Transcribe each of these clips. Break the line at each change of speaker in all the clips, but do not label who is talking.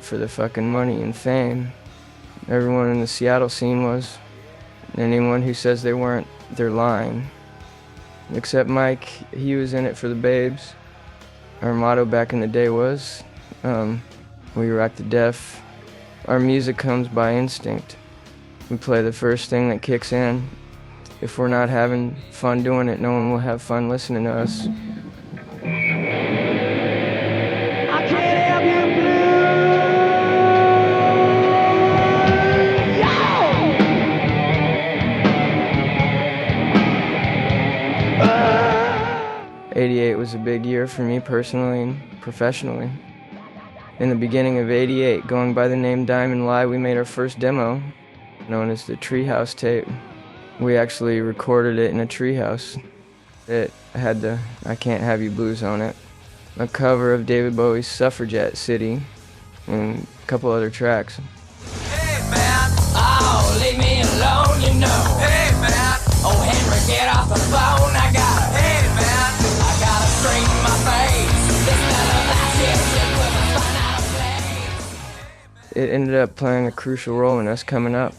for the fucking money and fame. Everyone in the Seattle scene was. Anyone who says they weren't, they're lying. Except Mike, he was in it for the babes. Our motto back in the day was, we rock the deaf. Our music comes by instinct. We play the first thing that kicks in. If we're not having fun doing it, no one will have fun listening to us. I can't help you blue. 88 was a big year for me personally and professionally. In the beginning of 88, going by the name Diamond Lie, we made our first demo, known as the Treehouse tape. We actually recorded it in a treehouse. It had the I Can't Have You Blues on it, a cover of David Bowie's Suffragette City, and a couple other tracks.
Hey man, oh, leave me alone, you know. Hey man, oh Henry, get off the phone, I got it. Hey man, I gotta straighten my face. This mellow last year just put my spine out of place.
It ended up playing a crucial role in us coming up.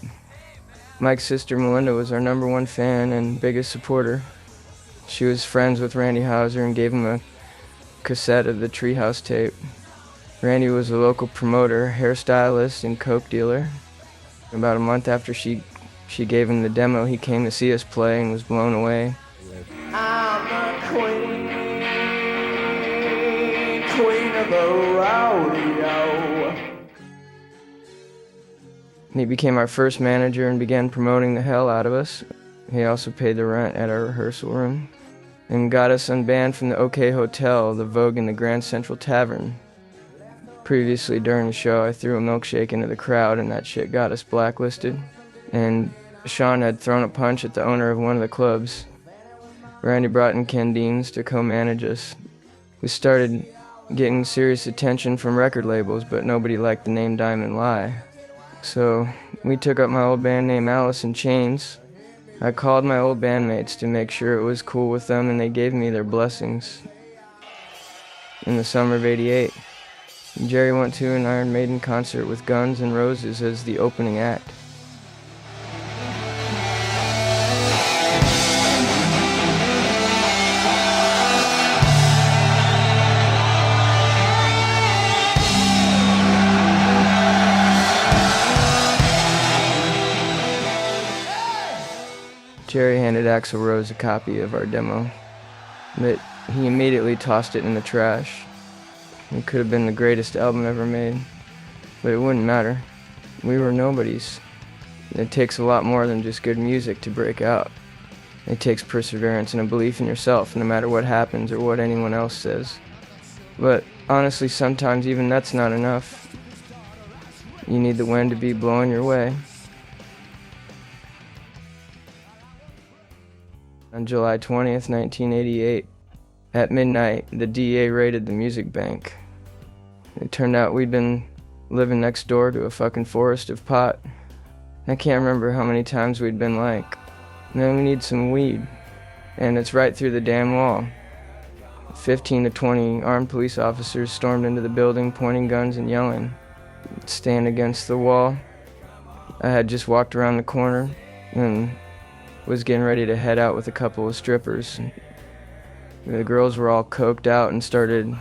Mike's sister Melinda was our #1 fan and biggest supporter. She was friends with Randy Houser and gave him a cassette of the Treehouse tape. Randy was a local promoter, hairstylist, and coke dealer. About a month after she gave him the demo, he came to see us play and was blown away.
I'm the queen of the rodeo.
He became our first manager and began promoting the hell out of us. He also paid the rent at our rehearsal room and got us unbanned from the OK Hotel, the Vogue, and the Grand Central Tavern. Previously during the show, I threw a milkshake into the crowd and that shit got us blacklisted. And Sean had thrown a punch at the owner of one of the clubs. Randy brought in Ken Deans to co-manage us. We started getting serious attention from record labels, but nobody liked the name Diamond Lie. So we took up my old band name Alice in Chains. I called my old bandmates to make sure it was cool with them, and they gave me their blessings. In the summer of '88, Jerry went to an Iron Maiden concert with Guns N' Roses as the opening act. Jerry handed Axl Rose a copy of our demo, but he immediately tossed it in the trash. It could have been the greatest album ever made, but it wouldn't matter. We were nobodies. It takes a lot more than just good music to break out. It takes perseverance and a belief in yourself, no matter what happens or what anyone else says. But honestly, sometimes even that's not enough. You need the wind to be blowing your way. On July 20th, 1988, at midnight, the DEA raided the music bank. It turned out we'd been living next door to a fucking forest of pot. I can't remember how many times we'd been like, man, we need some weed. And it's right through the damn wall. 15 to 20 armed police officers stormed into the building, pointing guns and yelling. Stand against the wall. I had just walked around the corner and was getting ready to head out with a couple of strippers. The girls were all coked out and started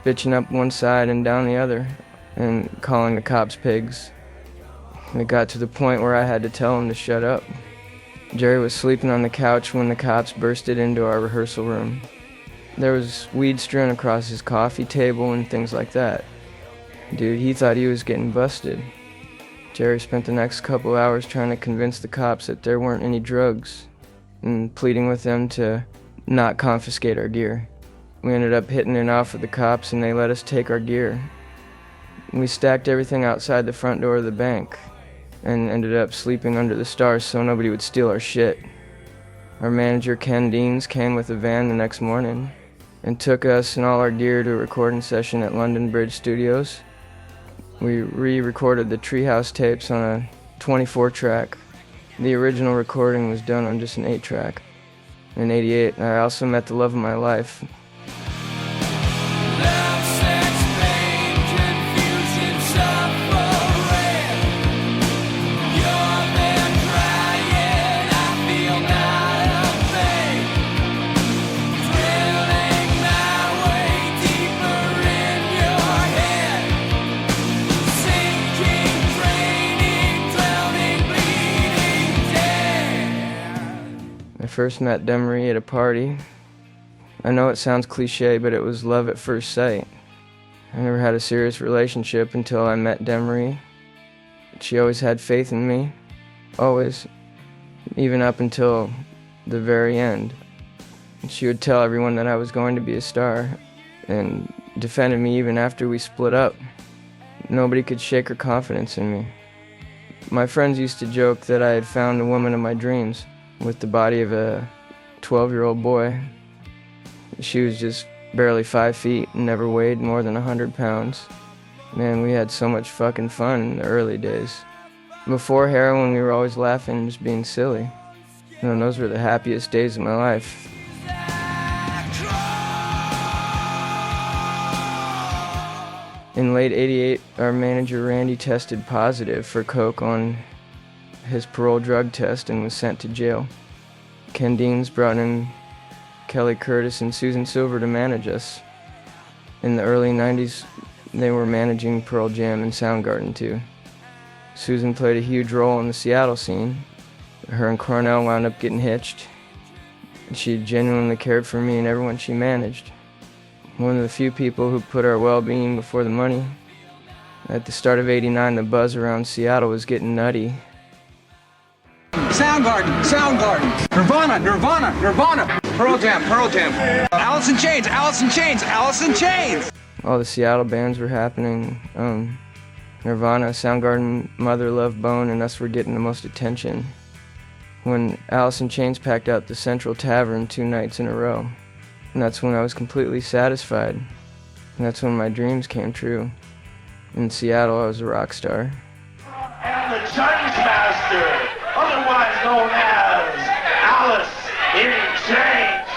bitching up one side and down the other and calling the cops pigs. It got to the point where I had to tell them to shut up. Jerry was sleeping on the couch when the cops bursted into our rehearsal room. There was weed strewn across his coffee table and things like that. Dude, he thought he was getting busted. Jerry spent the next couple hours trying to convince the cops that there weren't any drugs and pleading with them to not confiscate our gear. We ended up hitting it off with the cops and they let us take our gear. We stacked everything outside the front door of the bank and ended up sleeping under the stars so nobody would steal our shit. Our manager Ken Deans came with a van the next morning and took us and all our gear to a recording session at London Bridge Studios. We re-recorded the Treehouse tapes on a 24-track. The original recording was done on just an 8-track. In '88, I also met the love of my life.
Love, sex, pain, confusion, sorrow.
first met Demery at a party. I know it sounds cliche, but it was love at first sight. I never had a serious relationship until I met Demery. She always had faith in me, always, even up until the very end. She would tell everyone that I was going to be a star, and defended me even after we split up. Nobody could shake her confidence in me. My friends used to joke that I had found the woman of my dreams with the body of a 12-year-old boy. She was just barely 5 feet and never weighed more than 100 pounds. Man, we had so much fucking fun in the early days. Before heroin, we were always laughing and just being silly. And those were the happiest days of my life. In late '88, our manager Randy tested positive for coke on his parole drug test and was sent to jail. Ken Deans brought in Kelly Curtis and Susan Silver to manage us. In the early '90s, they were managing Pearl Jam and Soundgarden too. Susan played a huge role in the Seattle scene. Her and Cornell wound up getting hitched. She genuinely cared for me and everyone she managed. One of the few people who put our well-being before the money. At the start of '89, the buzz around Seattle was getting nutty.
Soundgarden, Nirvana, Pearl Jam, Alice in Chains.
All the Seattle bands were happening. Nirvana, Soundgarden, Mother Love Bone, and us were getting the most attention. When Alice in Chains packed out the Central Tavern 2 nights in a row. And that's when I was completely satisfied. And that's when my dreams came true. In Seattle, I was a rock star.
And the Chinese master, otherwise known as Alice in Chains.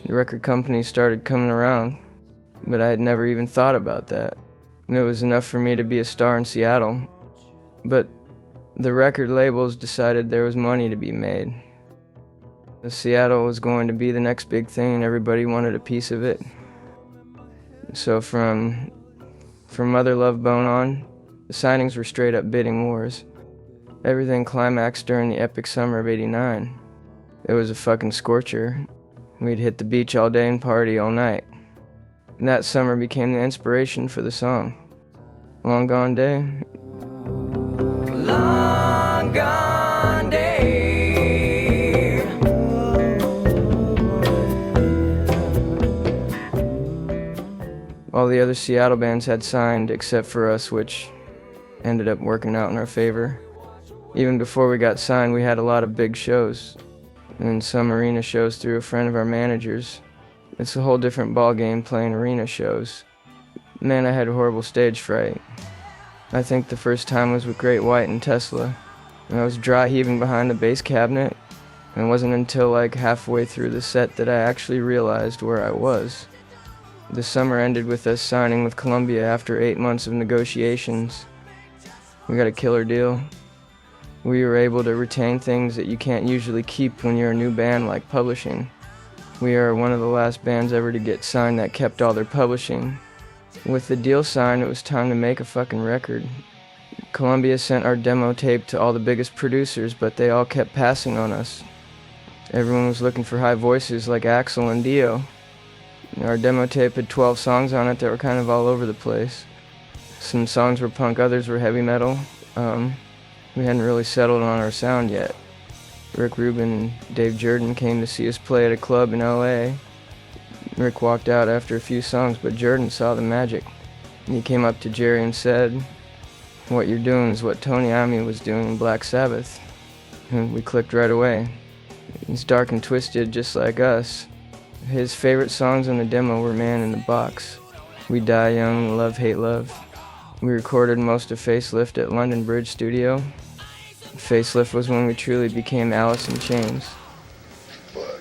The record companies started coming around, but I had never even thought about that. And it was enough for me to be a star in Seattle. But the record labels decided there was money to be made. Seattle was going to be the next big thing and everybody wanted a piece of it. So from Mother Love Bone on, the signings were straight up bidding wars. Everything climaxed during the epic summer of '89. It was a fucking scorcher. We'd hit the beach all day and party all night. And that summer became the inspiration for the song. Long Gone Day.
Long gone day.
All the other Seattle bands had signed except for us, which ended up working out in our favor. Even before we got signed, we had a lot of big shows. And some arena shows through a friend of our manager's. It's a whole different ballgame playing arena shows. Man, I had horrible stage fright. I think the first time was with Great White and Tesla. And I was dry heaving behind the bass cabinet. And it wasn't until like halfway through the set that I actually realized where I was. The summer ended with us signing with Columbia after 8 months of negotiations. We got a killer deal. We were able to retain things that you can't usually keep when you're a new band like publishing. We are one of the last bands ever to get signed that kept all their publishing. With the deal signed, it was time to make a fucking record. Columbia sent our demo tape to all the biggest producers, but they all kept passing on us. Everyone was looking for high voices like Axl and Dio. Our demo tape had 12 songs on it that were kind of all over the place. Some songs were punk, others were heavy metal. We hadn't really settled on our sound yet. Rick Rubin and Dave Jordan came to see us play at a club in LA. Rick walked out after a few songs, but Jordan saw the magic. He came up to Jerry and said, "What you're doing is what Tony Iommi was doing in Black Sabbath." And we clicked right away. He's dark and twisted just like us. His favorite songs on the demo were Man in the Box, We Die Young, Love Hate Love. We recorded most of Facelift at London Bridge Studio. Facelift was when we truly became Alice in Chains.
Fuck.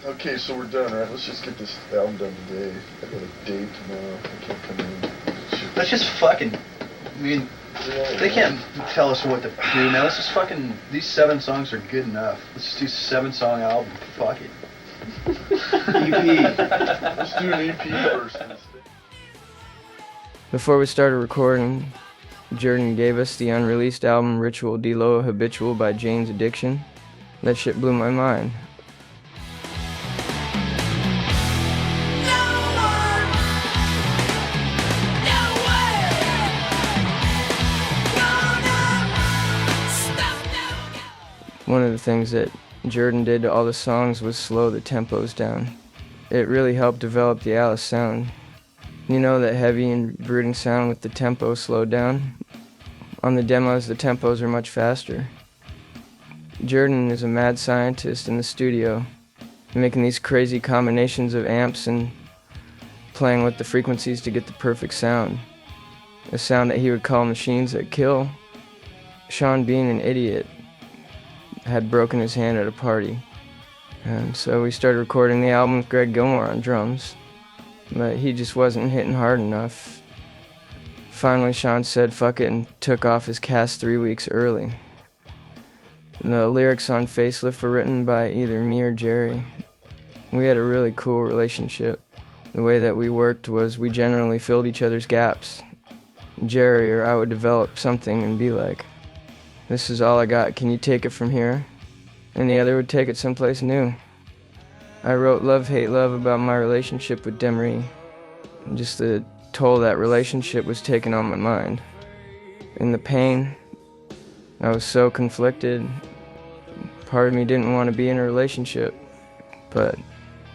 Okay, so we're done, right? Let's just get this album done today. I got a date tomorrow. I can't come in. Shit.
Let's just fucking, I mean, they can't tell us what to do, man. Let's just fucking, these 7 songs are good enough. Let's just do a 7-song album. Fuck it. EP.
Let's do an EP first.
Before we started recording, Jordan gave us the unreleased album Ritual De Lo Habitual by Jane's Addiction. That shit blew my mind. One of the things that Jordan did to all the songs was slow the tempos down. It really helped develop the Alice sound. You know, that heavy and brooding sound with the tempo slowed down? On the demos, the tempos are much faster. Jordan is a mad scientist in the studio, making these crazy combinations of amps and playing with the frequencies to get the perfect sound. A sound that he would call machines that kill. Sean, being an idiot, had broken his hand at a party. And so we started recording the album with Greg Gilmore on drums. But he just wasn't hitting hard enough. Finally, Sean said fuck it and took off his cast 3 weeks early. The lyrics on Facelift were written by either me or Jerry. We had a really cool relationship. The way that we worked was we generally filled each other's gaps. Jerry or I would develop something and be like, this is all I got, can you take it from here? And the other would take it someplace new. I wrote Love, Hate, Love about my relationship with Demery. Just the toll that relationship was taking on my mind. In the pain, I was so conflicted. Part of me didn't want to be in a relationship, but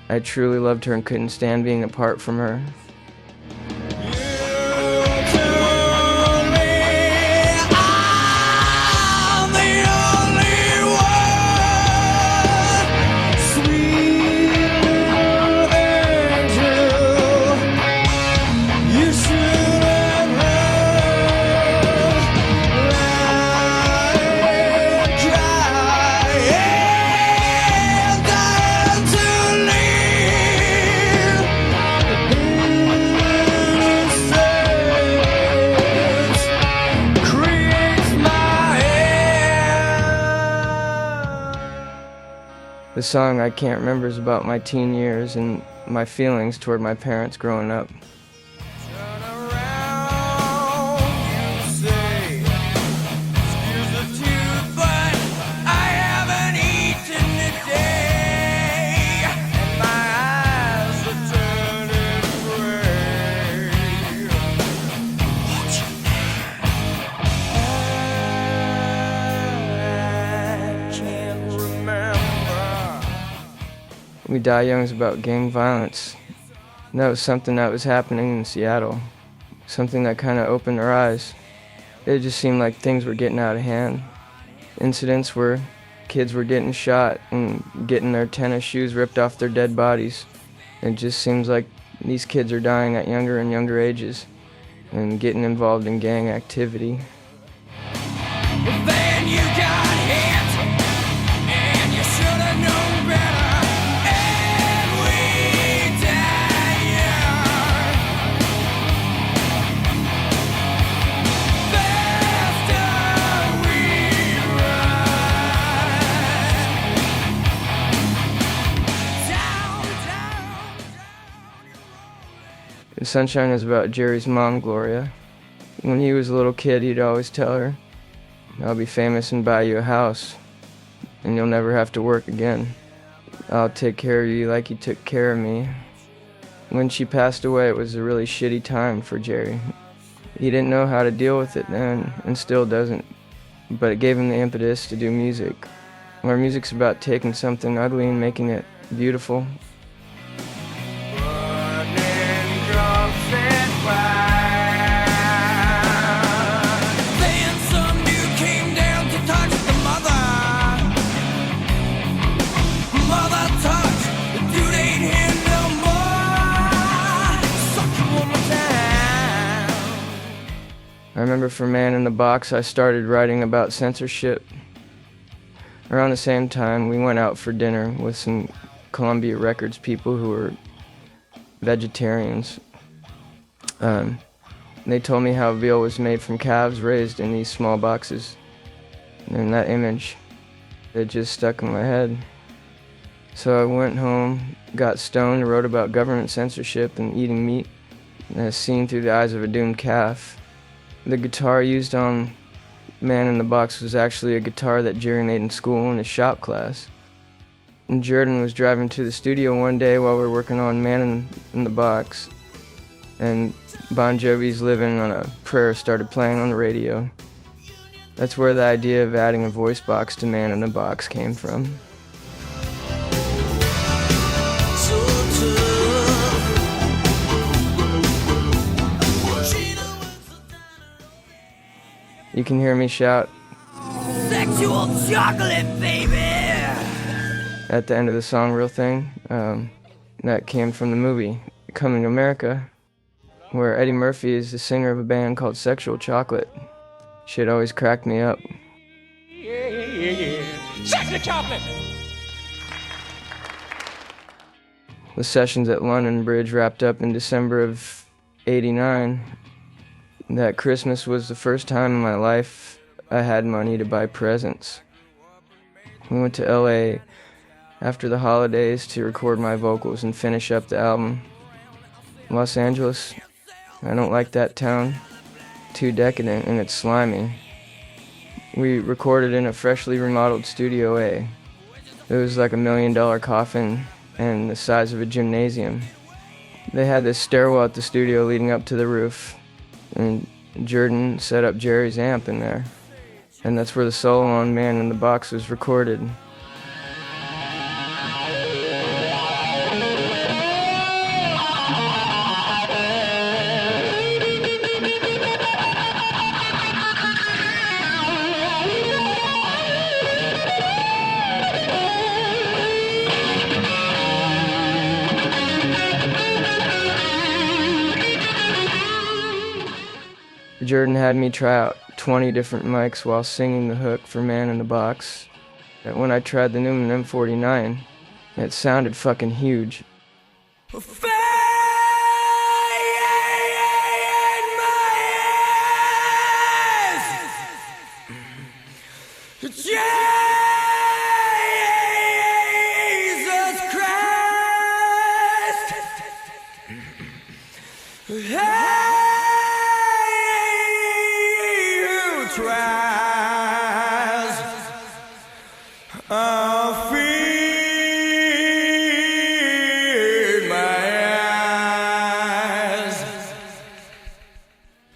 I truly loved her and couldn't stand being apart from her. The song I Can't Remember is about my teen years and my feelings toward my parents growing up. We Die Young is about gang violence. And that was something that was happening in Seattle. Something that kind of opened our eyes. It just seemed like things were getting out of hand. Incidents where kids were getting shot and getting their tennis shoes ripped off their dead bodies. It just seems like these kids are dying at younger and younger ages and getting involved in gang activity.
Then you got hit, and you should have known better. And we die young. Faster we
The Sunshine is about Jerry's mom, Gloria. When he was a little kid, he'd always tell her, I'll be famous and buy you a house, and you'll never have to work again. I'll take care of you like you took care of me. When she passed away, it was a really shitty time for Jerry. He didn't know how to deal with it then, and still doesn't, but it gave him the impetus to do music. Where music's about taking something ugly and making it beautiful. I remember for Man in the Box, I started writing about censorship Around the same time, we went out for dinner with some Columbia Records people who were vegetarians. They told me how veal was made from calves raised in these small boxes. And that image, it just stuck in my head. So I went home, got stoned, wrote about government censorship and eating meat, as seen through the eyes of a doomed calf. The guitar used on Man in the Box was actually a guitar that Jerry made in school in his shop class. And Jordan was driving to the studio one day while we were working on Man in the Box, and Bon Jovi's Living on a Prayer started playing on the radio. That's where the idea of adding a voice box to Man in the Box came from. You can hear me shout,
Sexual chocolate, baby!
At the end of the song, Real Thing. That came from the movie Coming to America, where Eddie Murphy is the singer of a band called Sexual Chocolate. Shit always cracked me up.
Yeah. Sexual chocolate!
The sessions at London Bridge wrapped up in December of '89. That Christmas was the first time in my life I had money to buy presents. We went to LA after the holidays to record my vocals and finish up the album. Los Angeles, I don't like that town. Too decadent and it's slimy. We recorded in a freshly remodeled Studio A. It was like $1 million coffin and the size of a gymnasium. They had this stairwell at the studio leading up to the roof, and Jordan set up Jerry's amp in there. And that's where the solo on Man in the Box was recorded. Jordan had me try out 20 different mics while singing the hook for Man in the Box. And when I tried the Newman M49, it sounded fucking huge.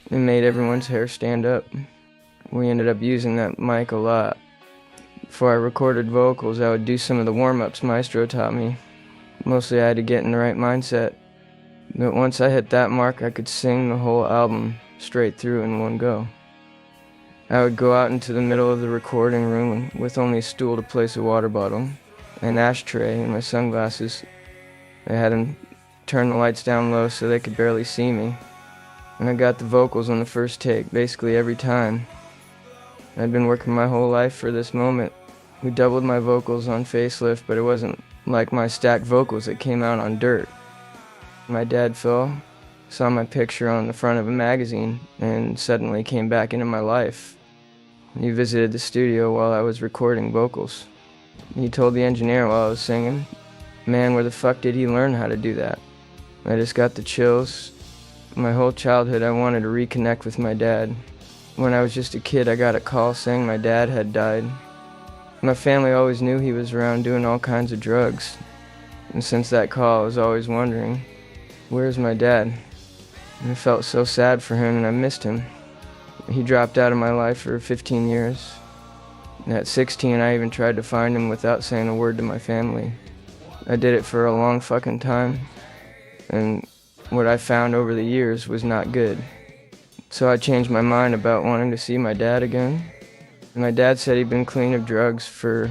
It made everyone's hair stand up. We ended up using that mic a lot. Before I recorded vocals, I would do some of the warm-ups Maestro taught me. Mostly I had to get in the right mindset. But once I hit that mark, I could sing the whole album straight through in one go. I would go out into the middle of the recording room with only a stool to place a water bottle, an ashtray, and my sunglasses. I had them turn the lights down low so they could barely see me. And I got the vocals on the first take, basically every time. I'd been working my whole life for this moment. We doubled my vocals on Facelift, but it wasn't like my stacked vocals that came out on dirt. My dad, Phil, saw my picture on the front of a magazine and suddenly came back into my life. He visited the studio while I was recording vocals. He told the engineer while I was singing, "Man, where the fuck did he learn how to do that?" I just got the chills. My whole childhood I wanted to reconnect with my dad. When I was just a kid, I got a call saying my dad had died. My family always knew he was around doing all kinds of drugs. And since that call, I was always wondering, where's my dad? And I felt so sad for him and I missed him. He dropped out of my life for 15 years. And at 16, I even tried to find him without saying a word to my family. I did it for a long fucking time. And what I found over the years was not good. So I changed my mind about wanting to see my dad again. My dad said he'd been clean of drugs for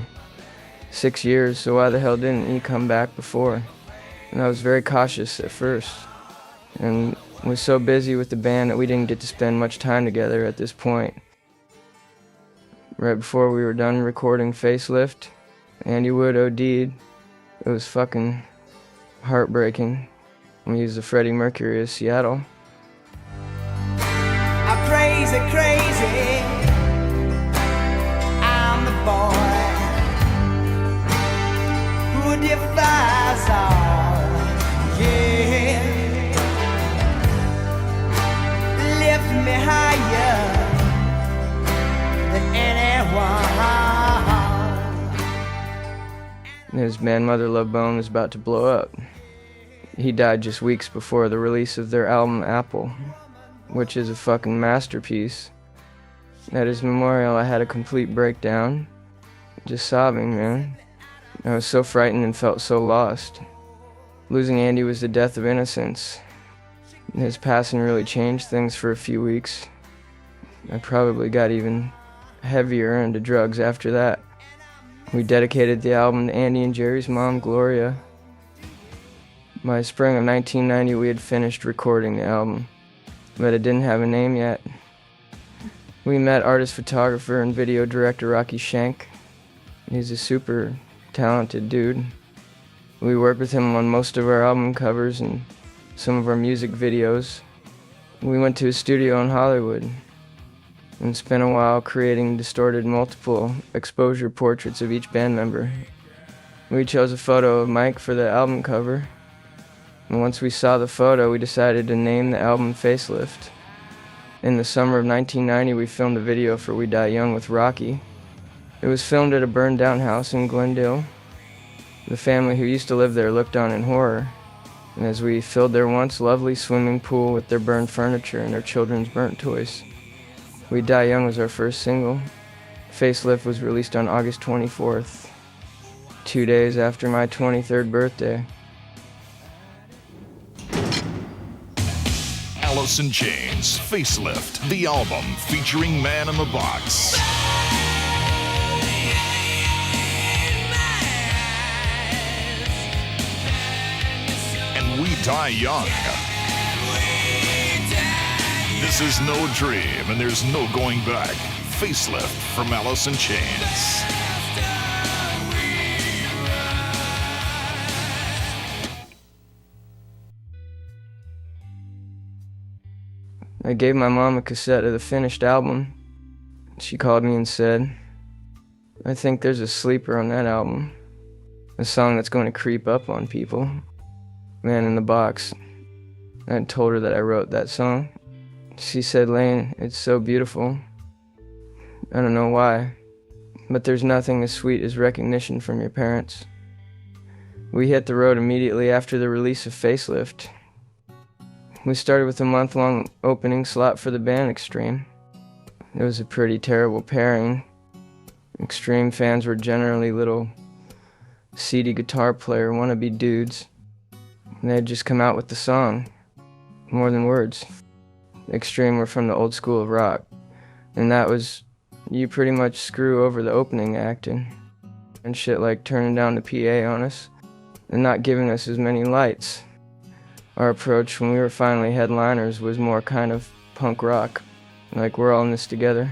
6 years, so why the hell didn't he come back before? And I was very cautious at first, and was so busy with the band that we didn't get to spend much time together at this point. Right before we were done recording Facelift, Andy Wood OD'd. It was fucking heartbreaking. We used the Freddie Mercury of Seattle.
I'm crazy, crazy. I'm the boy who defies all. Yeah, lift me higher than anyone.
His band Mother Love Bone was about to blow up. He died just weeks before the release of their album Apple, which is a fucking masterpiece. At his memorial, I had a complete breakdown, just sobbing, man. I was so frightened and felt so lost. Losing Andy was the death of innocence. His passing really changed things for a few weeks. I probably got even heavier into drugs after that. We dedicated the album to Andy and Jerry's mom, Gloria. By spring of 1990, we had finished recording the album, but it didn't have a name yet. We met artist, photographer, and video director Rocky Schenk. He's a super talented dude. We worked with him on most of our album covers and some of our music videos. We went to his studio in Hollywood and spent a while creating distorted multiple exposure portraits of each band member. We chose a photo of Mike for the album cover, and once we saw the photo, we decided to name the album Facelift. In the summer of 1990, we filmed a video for We Die Young with Rocky. It was filmed at a burned down house in Glendale. The family who used to live there looked on in horror, and as we filled their once lovely swimming pool with their burned furniture and their children's burnt toys. We Die Young was our first single. Facelift was released on August 24th, 2 days after my 23rd birthday.
Alice in Chains, Facelift, the album featuring Man in the Box. And We Die Young. This is no dream, and there's no going back. Facelift from Alice in Chains.
I gave my mom a cassette of the finished album. She called me and said, "I think there's a sleeper on that album. A song that's going to creep up on people. Man in the Box." I told her that I wrote that song. She said, "Layne, it's so beautiful. I don't know why, but there's nothing as sweet as recognition from your parents." We hit the road immediately after the release of Facelift. We started with a month-long opening slot for the band Extreme. It was a pretty terrible pairing. Extreme fans were generally little seedy guitar player wannabe dudes. And they had just come out with the song, More Than Words. Extreme were from the old school of rock, and that was, you pretty much screw over the opening act and shit like turning down the PA on us and not giving us as many lights. Our approach when we were finally headliners was more kind of punk rock, like we're all in this together.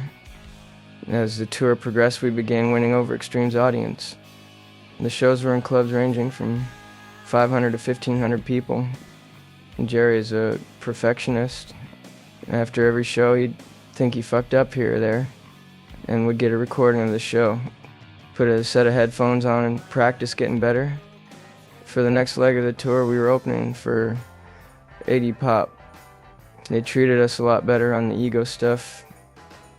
As the tour progressed, we began winning over Extreme's audience. The shows were in clubs ranging from 500 to 1,500 people. And Jerry is a perfectionist. After every show, he'd think he fucked up here or there and would get a recording of the show, put a set of headphones on and practice getting better. For the next leg of the tour, we were opening for 80 Pop. They treated us a lot better on the ego stuff.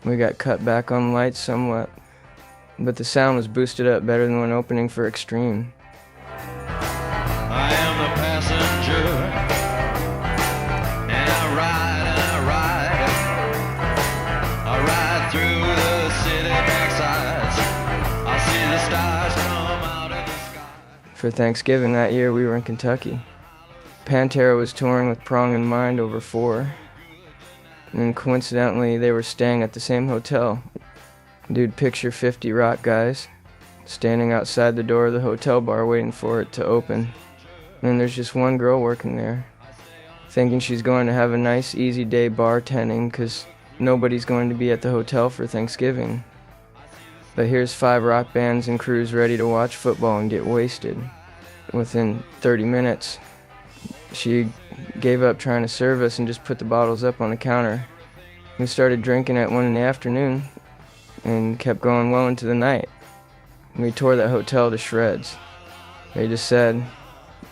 We got cut back on lights somewhat, but the sound was boosted up better than when opening for Extreme.
I am the passenger, and I ride through the city backsides. I see the stars come out of the sky.
For Thanksgiving that year, we were in Kentucky. Pantera was touring with Prong in Mind over 4, and coincidentally, they were staying at the same hotel. Dude, picture 50 rock guys standing outside the door of the hotel bar waiting for it to open. And there's just one girl working there, thinking she's going to have a nice, easy day bartending because nobody's going to be at the hotel for Thanksgiving. But here's 5 rock bands and crews ready to watch football and get wasted. Within 30 minutes, she gave up trying to serve us and just put the bottles up on the counter. We started drinking at 1 in the afternoon and kept going well into the night. We tore that hotel to shreds. They just said,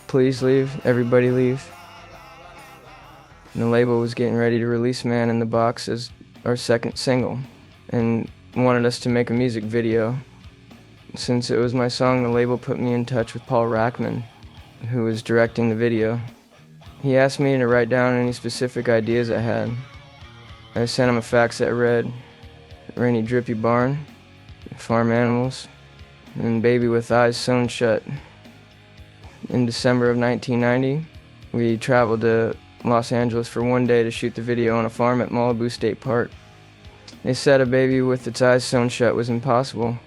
"Please leave, everybody leave." And the label was getting ready to release Man in the Box as our second single and wanted us to make a music video. Since it was my song, the label put me in touch with Paul Rackman, who was directing the video. He asked me to write down any specific ideas I had. I sent him a fax that read, "Rainy drippy barn, farm animals, and baby with eyes sewn shut." In December of 1990, we traveled to Los Angeles for 1 day to shoot the video on a farm at Malibu State Park. They said a baby with its eyes sewn shut was impossible,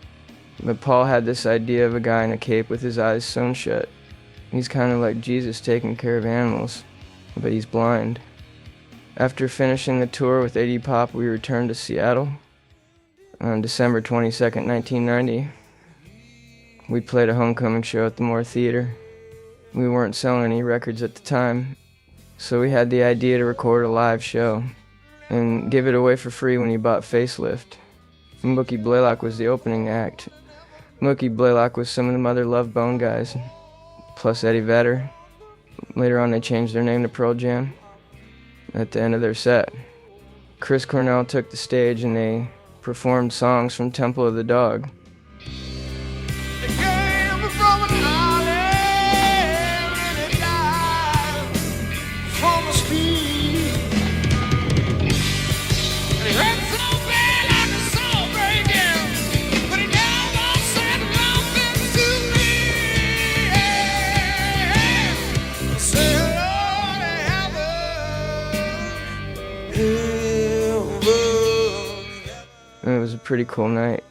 but Paul had this idea of a guy in a cape with his eyes sewn shut. He's kind of like Jesus taking care of animals, but he's blind. After finishing the tour with Iggy Pop, we returned to Seattle. On December 22nd, 1990, we played a homecoming show at the Moore Theater. We weren't selling any records at the time, so we had the idea to record a live show and give it away for free when you bought Facelift. Mookie Blaylock was the opening act. Mookie Blaylock was some of the Mother Love Bone guys, plus Eddie Vedder. Later on they changed their name to Pearl Jam at the end of their set. Chris Cornell took the stage and they performed songs from Temple of the Dog. It was a pretty cool night.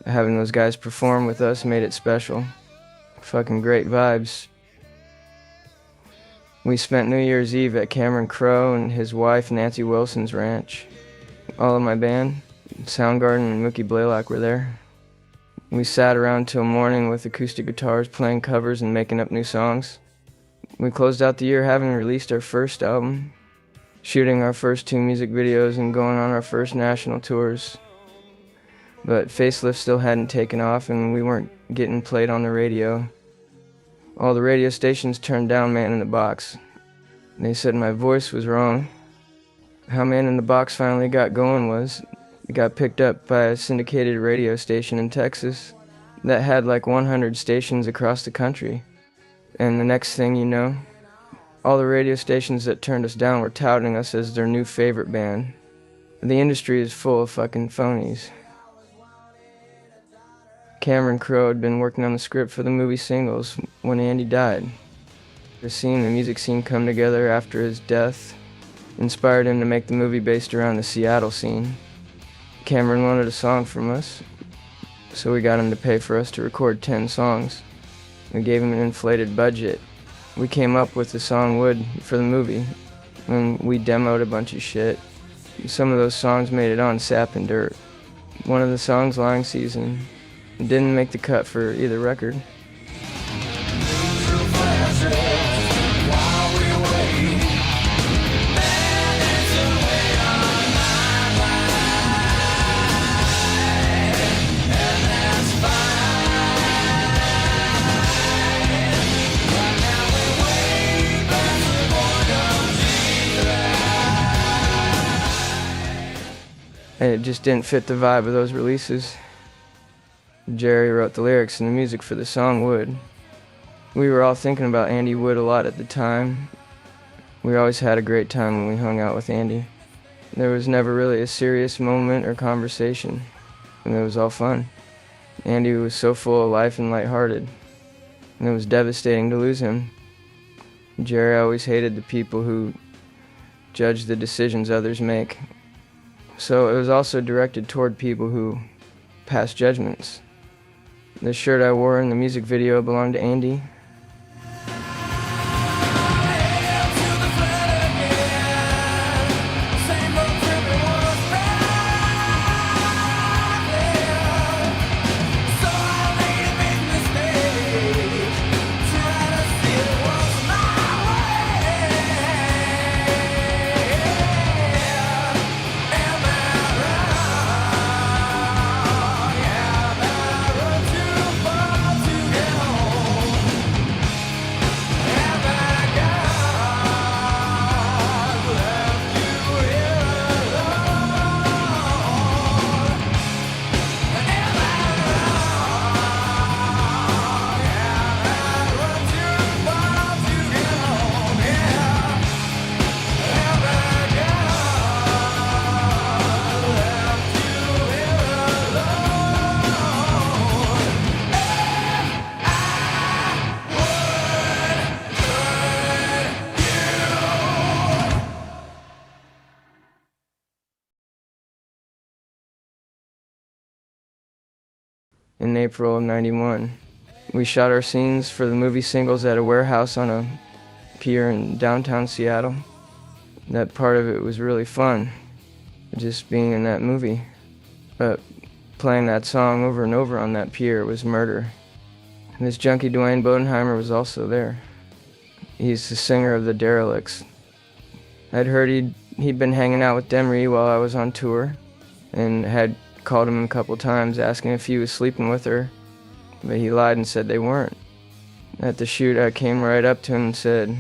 Having those guys perform with us made it special. Fucking great vibes. We spent New Year's Eve at Cameron Crowe and his wife Nancy Wilson's ranch. All of my band, Soundgarden and Mookie Blaylock, were there. We sat around till morning with acoustic guitars playing covers and making up new songs. We closed out the year having released our first album, shooting our first 2 music videos and going on our first national tours. But Facelift still hadn't taken off and we weren't getting played on the radio. All the radio stations turned down Man in the Box. They said my voice was wrong. How Man in the Box finally got going was, it got picked up by a syndicated radio station in Texas that had like 100 stations across the country. And the next thing you know, all the radio stations that turned us down were touting us as their new favorite band. The industry is full of fucking phonies. Cameron Crowe had been working on the script for the movie Singles when Andy died. Seeing the music scene come together after his death inspired him to make the movie based around the Seattle scene. Cameron wanted a song from us, so we got him to pay for us to record 10 songs. We gave him an inflated budget. We came up with the song Wood for the movie, and we demoed a bunch of shit. Some of those songs made it on Sap and Dirt. One of the songs, Lying Season, didn't make the cut for either record. And it just didn't fit the vibe of those releases. Jerry wrote the lyrics and the music for the song Wood. We were all thinking about Andy Wood a lot at the time. We always had a great time when we hung out with Andy. There was never really a serious moment or conversation, and it was all fun. Andy was so full of life and lighthearted, and it was devastating to lose him. Jerry always hated the people who judge the decisions others make. So it was also directed toward people who pass judgments. The shirt I wore in the music video belonged to Andy. in April of '91. We shot our scenes for the movie singles at a warehouse on a pier in downtown Seattle. That part of it was really fun, just being in that movie. But playing that song over and over on that pier was murder. And this junkie Dwayne Bodenheimer was also there. He's the singer of the Derelicts. I'd heard he'd been hanging out with Demery while I was on tour, and had called him a couple times asking if he was sleeping with her, but he lied and said they weren't. At the shoot, I came right up to him and said,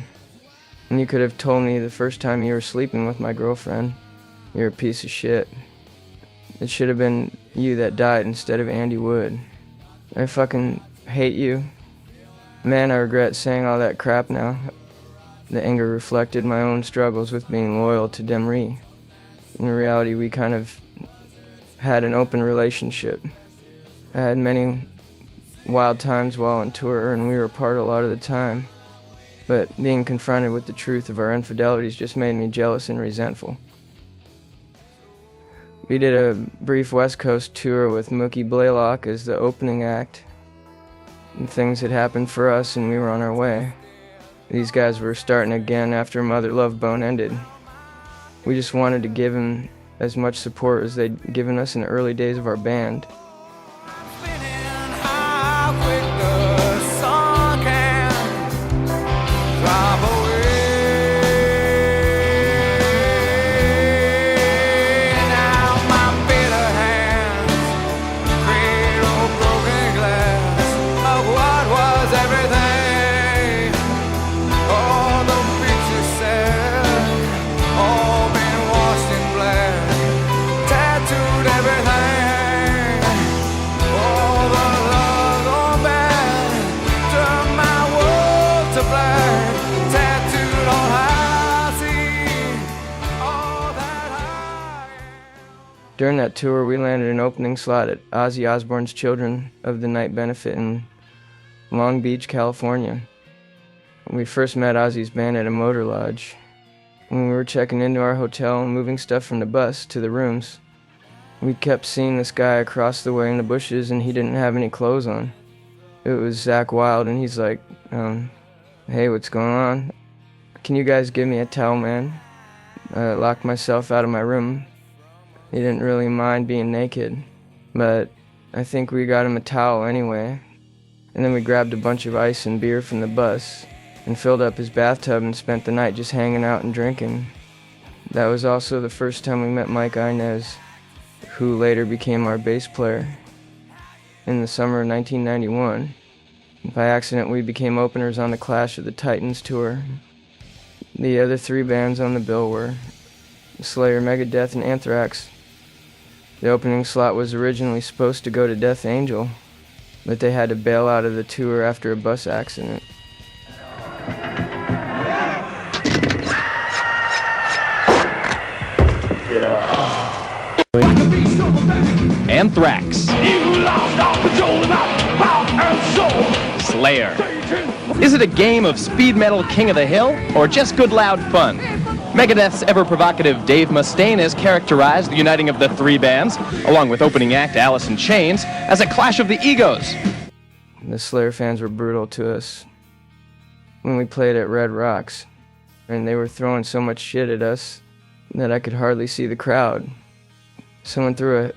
"You could have told me the first time you were sleeping with my girlfriend. You're a piece of shit. It should have been you that died instead of Andy Wood. I fucking hate you. Man, I regret saying all that crap now." The anger reflected my own struggles with being loyal to Demery. In reality, we kind of had an open relationship. I had many wild times while on tour, and we were apart a lot of the time. But being confronted with the truth of our infidelities just made me jealous and resentful. We did a brief West Coast tour with Mookie Blaylock as the opening act. And things had happened for us and we were on our way. These guys were starting again after Mother Love Bone ended. We just wanted to give them as much support as they'd given us in the early days of our band. During that tour, we landed an opening slot at Ozzy Osbourne's Children of the Night benefit in Long Beach, California. We first met Ozzy's band at a motor lodge. When we were checking into our hotel and moving stuff from the bus to the rooms, we kept seeing this guy across the way in the bushes, and he didn't have any clothes on. It was Zach Wilde, and he's like, "Hey, what's going on? Can you guys give me a towel, man?" I locked myself out of my room. He didn't really mind being naked, but I think we got him a towel anyway. And then we grabbed a bunch of ice and beer from the bus and filled up his bathtub and spent the night just hanging out and drinking. That was also the first time we met Mike Inez, who later became our bass player. In the summer of 1991, by accident we became openers on the Clash of the Titans tour. The other three bands on the bill were Slayer, Megadeth, and Anthrax. The opening slot was originally supposed to go to Death Angel, but they had to bail out of the tour after a bus accident.
Anthrax. Slayer. Is it a game of speed metal King of the Hill, or just good loud fun? Megadeth's ever-provocative Dave Mustaine has characterized the uniting of the three bands, along with opening act Alice in Chains, as a clash of the egos.
The Slayer fans were brutal to us when we played at Red Rocks, and they were throwing so much shit at us that I could hardly see the crowd. Someone threw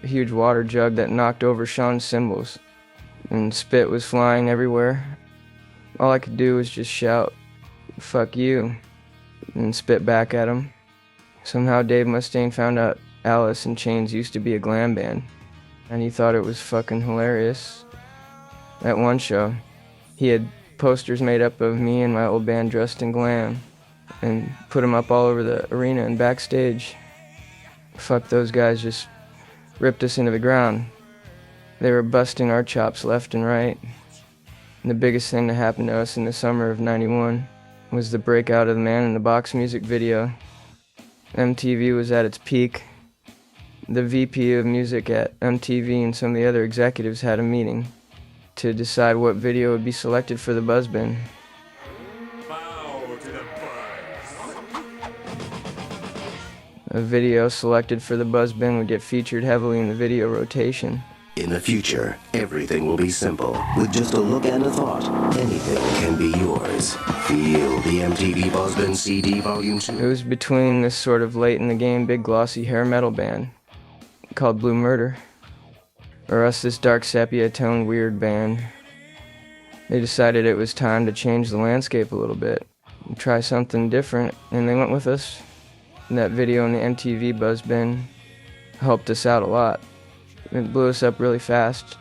a huge water jug that knocked over Sean's cymbals, and spit was flying everywhere. All I could do was just shout, "Fuck you," and spit back at him. Somehow Dave Mustaine found out Alice in Chains used to be a glam band, and he thought it was fucking hilarious. At one show, he had posters made up of me and my old band dressed in glam, and put them up all over the arena and backstage. Fuck, those guys just ripped us into the ground. They were busting our chops left and right. And the biggest thing that happened to us in the summer of '91 was the breakout of the Man in the Box music video. MTV was at its peak. The VP of music at MTV and some of the other executives had a meeting to decide what video would be selected for the Buzzbin. A video selected for the Buzzbin would get featured heavily in the video rotation.
In the future, everything will be simple. With just a look and a thought, anything can be yours. Feel the MTV Buzzbin CD Volume 2.
It was between this sort of late in the game, big glossy hair metal band called Blue Murder, or us, this dark sepia tone weird band. They decided it was time to change the landscape a little bit, and try something different, and they went with us. And that video in the MTV Buzzbin helped us out a lot. It blew us up really fast.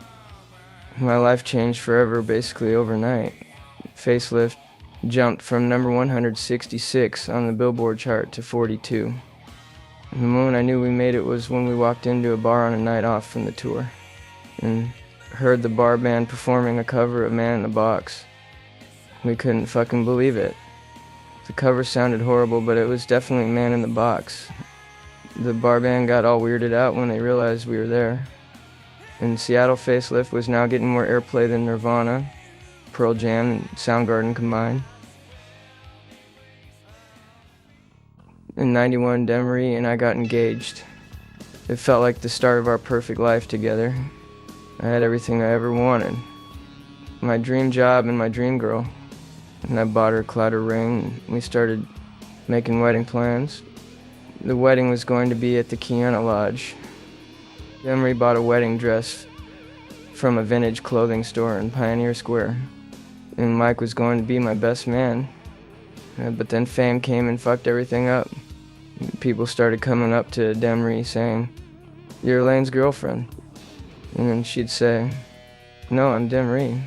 My life changed forever, basically overnight. Facelift jumped from number 166 on the Billboard chart to 42. And the moment I knew we made it was when we walked into a bar on a night off from the tour and heard the bar band performing a cover of Man in the Box. We couldn't fucking believe it. The cover sounded horrible, but it was definitely Man in the Box. The bar band got all weirded out when they realized we were there. And Seattle, Facelift was now getting more airplay than Nirvana, Pearl Jam, and Soundgarden combined. In '91, Demery and I got engaged. It felt like the start of our perfect life together. I had everything I ever wanted. My dream job and my dream girl. And I bought her a Clouder ring, and we started making wedding plans. The wedding was going to be at the Kiana Lodge. Demery bought a wedding dress from a vintage clothing store in Pioneer Square. And Mike was going to be my best man. But then fame came and fucked everything up. People started coming up to Demery saying, "You're Layne's girlfriend." And then she'd say, "No, I'm Demery."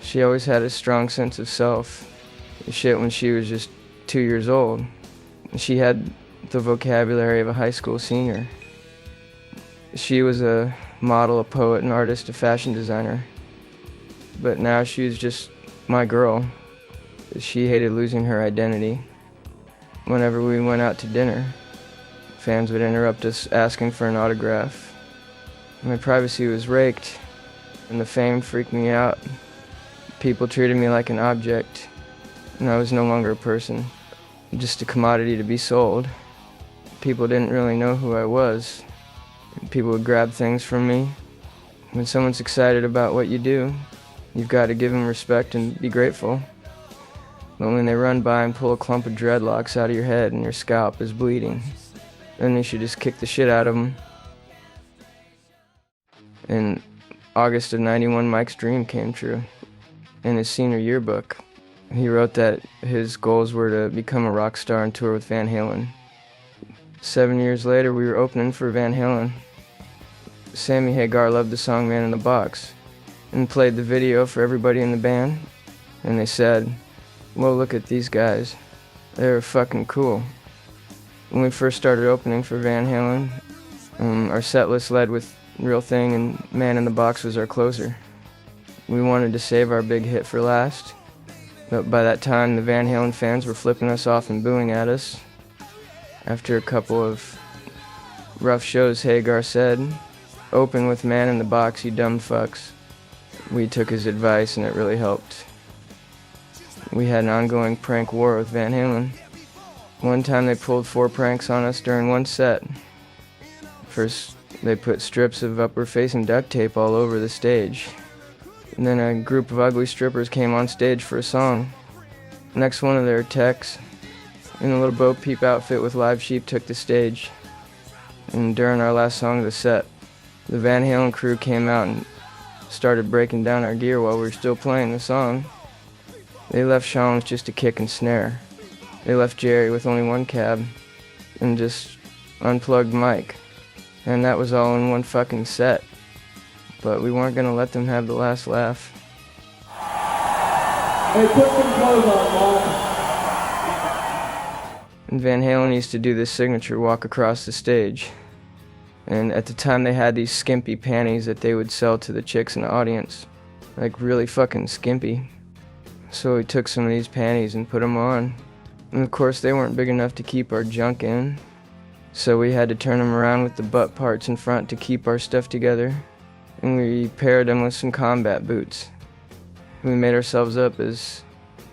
She always had a strong sense of self. Shit, when she was just 2 years old. She had the vocabulary of a high school senior. She was a model, a poet, an artist, a fashion designer. But now she was just my girl. She hated losing her identity. Whenever we went out to dinner, fans would interrupt us asking for an autograph. My privacy was raked, and the fame freaked me out. People treated me like an object, and I was no longer a person, just a commodity to be sold. People didn't really know who I was. People would grab things from me. When someone's excited about what you do, you've got to give them respect and be grateful. But when they run by and pull a clump of dreadlocks out of your head and your scalp is bleeding, then you should just kick the shit out of them. In August of '91, Mike's dream came true. In his senior yearbook, he wrote that his goals were to become a rock star and tour with Van Halen. 7 years later, we were opening for Van Halen. Sammy Hagar loved the song Man in the Box and played the video for everybody in the band, and they said, "Well, look at these guys. They're fucking cool." When we first started opening for Van Halen, our set list led with Real Thing, and Man in the Box was our closer. We wanted to save our big hit for last, but by that time the Van Halen fans were flipping us off and booing at us. After a couple of rough shows, Hagar said, "Open with Man in the Box, you dumb fucks." We took his advice and it really helped. We had an ongoing prank war with Van Halen. One time they pulled 4 pranks on us during one set. First, they put strips of upper-facing duct tape all over the stage. And then a group of ugly strippers came on stage for a song. Next, one of their techs, in a little Bo Peep outfit with live sheep, took the stage. And during our last song of the set, the Van Halen crew came out and started breaking down our gear while we were still playing the song. They left Sean with just a kick and snare. They left Jerry with only one cab and just unplugged Mike. And that was all in one fucking set. But we weren't gonna let them have the last laugh.
Hey, put some clothes on, Mom.
And Van Halen used to do this signature walk across the stage. And at the time they had these skimpy panties that they would sell to the chicks in the audience. Like really fucking skimpy. So we took some of these panties and put them on. And of course they weren't big enough to keep our junk in. So we had to turn them around with the butt parts in front to keep our stuff together. And we paired them with some combat boots. We made ourselves up as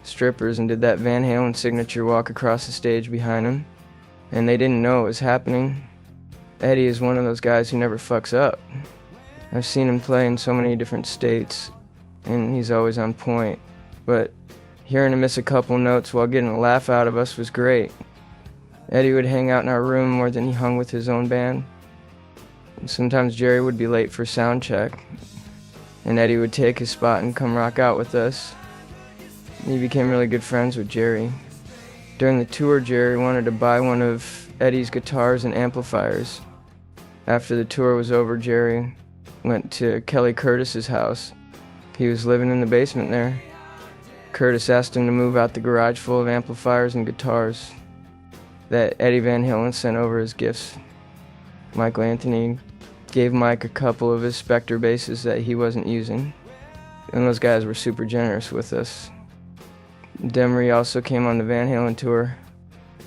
strippers and did that Van Halen signature walk across the stage behind them. And they didn't know it was happening. Eddie is one of those guys who never fucks up. I've seen him play in so many different states, and he's always on point. But hearing him miss a couple notes while getting a laugh out of us was great. Eddie would hang out in our room more than he hung with his own band. And sometimes Jerry would be late for sound check, and Eddie would take his spot and come rock out with us. He became really good friends with Jerry. During the tour, Jerry wanted to buy one of Eddie's guitars and amplifiers. After the tour was over, Jerry went to Kelly Curtis's house. He was living in the basement there. Curtis asked him to move out the garage full of amplifiers and guitars that Eddie Van Halen sent over as gifts. Michael Anthony gave Mike a couple of his Spectre basses that he wasn't using, and those guys were super generous with us. Demery also came on the Van Halen tour.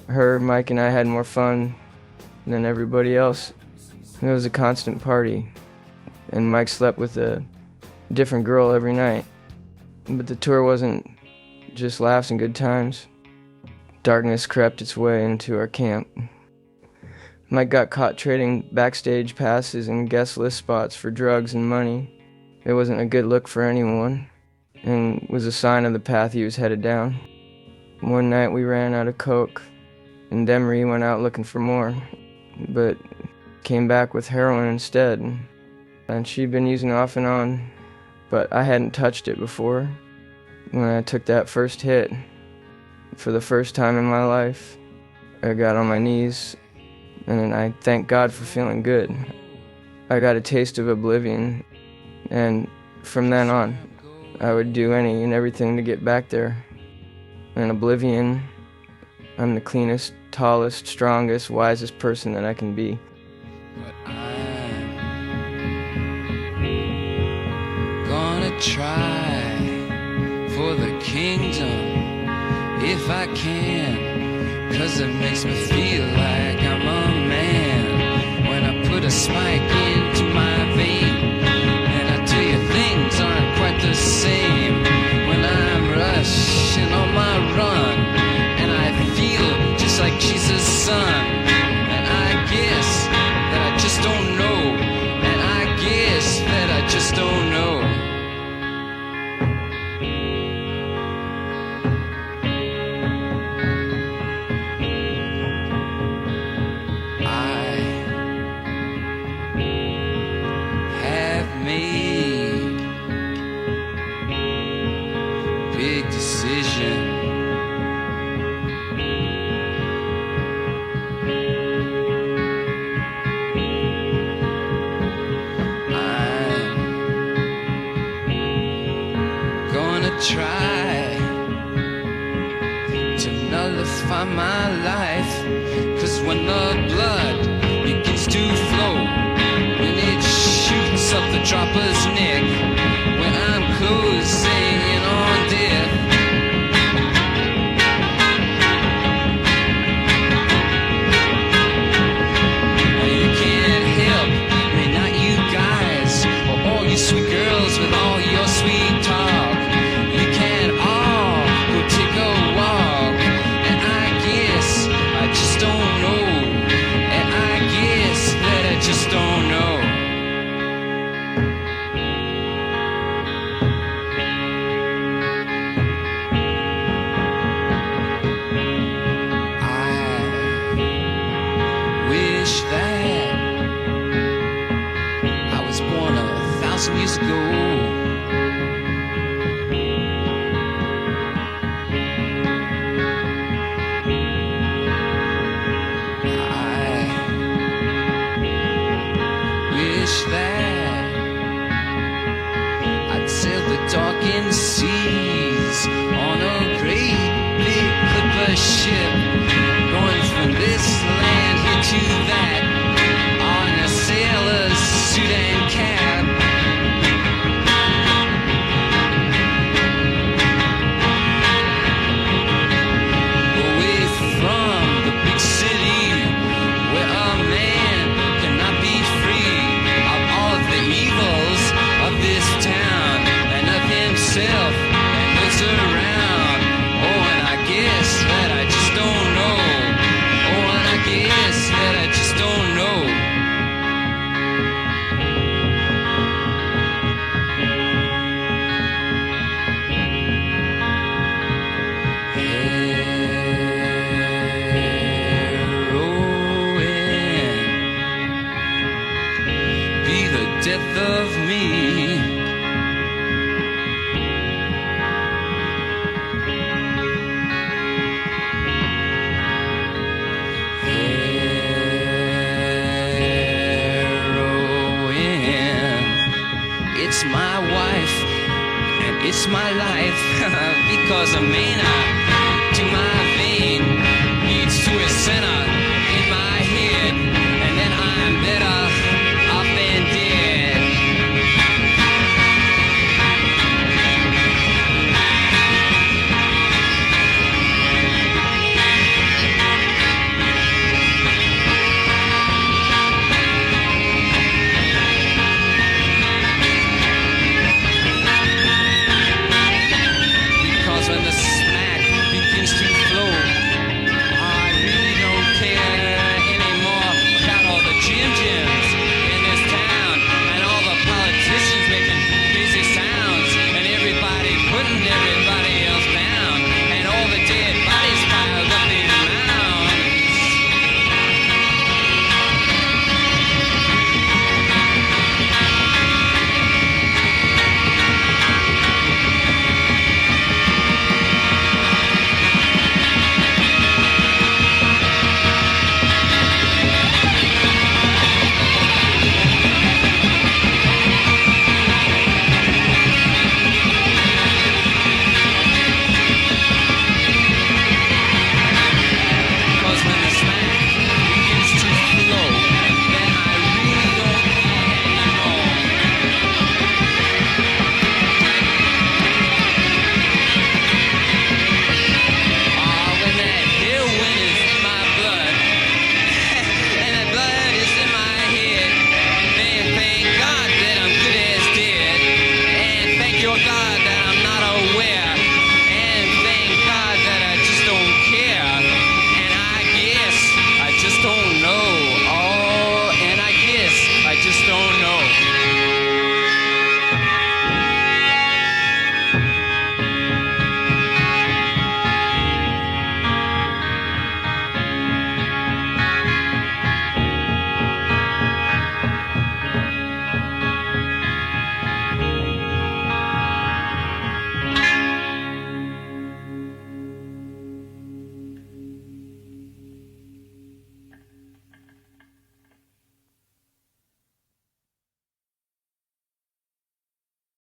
Her, Mike, and I had more fun than everybody else. It was a constant party, and Mike slept with a different girl every night. But the tour wasn't just laughs and good times. Darkness crept its way into our camp. Mike got caught trading backstage passes and guest list spots for drugs and money. It wasn't a good look for anyone, and was a sign of the path he was headed down. One night we ran out of coke, and Demery went out looking for more, but came back with heroin instead. And she'd been using off and on, but I hadn't touched it before. When I took that first hit, for the first time in my life, I got on my knees, and I thanked God for feeling good. I got a taste of oblivion, and from then on, I would do any and everything to get back there. In oblivion, I'm the cleanest, tallest, strongest, wisest person that I can be.
But I'm gonna try for the kingdom if I can, 'cause it makes me feel like I'm a man when I put a spike into my vein. And I tell you, things aren't quite the same when I'm rushing on my run, and I feel just like Jesus' son. And I guess that I just don't know, and I guess that I just don't know. Try to nullify my life, 'cause when the blood begins to flow, when it shoots up the dropper's neck, when I'm closing in on death, you can't help me, not you guys, or all you sweet girls with all your sweet talk. Years ago, I wish that I'd sail the darkened seas on a great big clipper ship, going from this land here to that, on a sailor's suit and cap. Himself. death of me. Heroin, it's my wife and it's my life because a mana to my vein leads to a center.